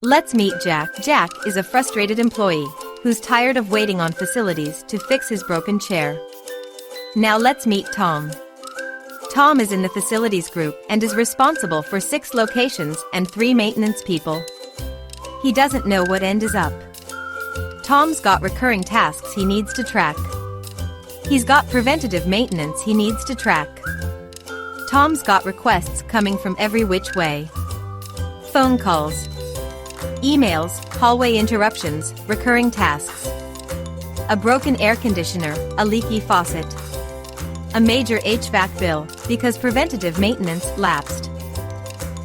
Let's meet Jack. Jack is a frustrated employee who's tired of waiting on facilities to fix his broken chair. Now let's meet Tom. Tom is in the facilities group and is responsible for 6 locations and 3 maintenance people. He doesn't know what end is up. Tom's got recurring tasks he needs to track. He's got preventative maintenance he needs to track. Tom's got requests coming from every which way. Phone calls, emails, hallway interruptions, recurring tasks. A broken air conditioner, a leaky faucet. A major HVAC bill because preventative maintenance lapsed.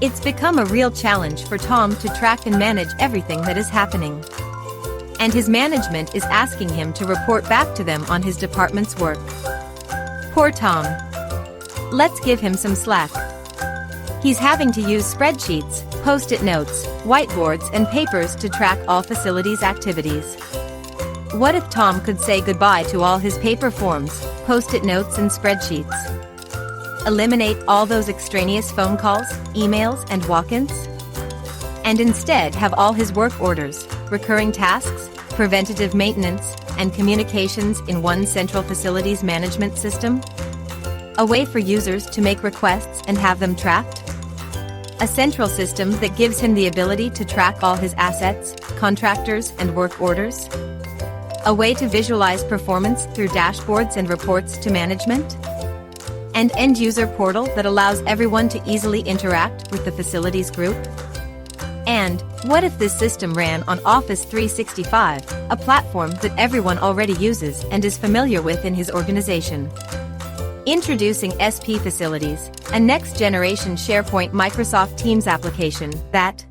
It's become a real challenge for Tom to track and manage everything that is happening. And his management is asking him to report back to them on his department's work. Poor Tom. Let's give him some slack. He's having to use spreadsheets, post-it notes, whiteboards and papers to track all facilities activities. What if Tom could say goodbye to all his paper forms, post-it notes and spreadsheets? Eliminate all those extraneous phone calls, emails and walk-ins? And instead have all his work orders, recurring tasks, preventative maintenance, and communications in one central facilities management system? A way for users to make requests and have them tracked? A central system that gives him the ability to track all his assets, contractors, and work orders? A way to visualize performance through dashboards and reports to management? An end-user portal that allows everyone to easily interact with the facilities group? And what if this system ran on Office 365, a platform that everyone already uses and is familiar with in his organization? Introducing SP Facilities, a next-generation SharePoint Microsoft Teams application that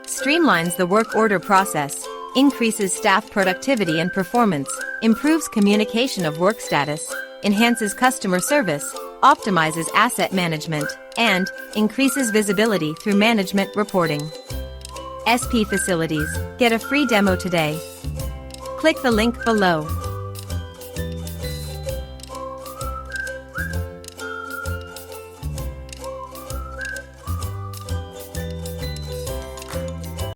streamlines the work order process, increases staff productivity and performance, improves communication of work status, enhances customer service, optimizes asset management, and increases visibility through management reporting. SP Facilities. Get a free demo today. Click the link below.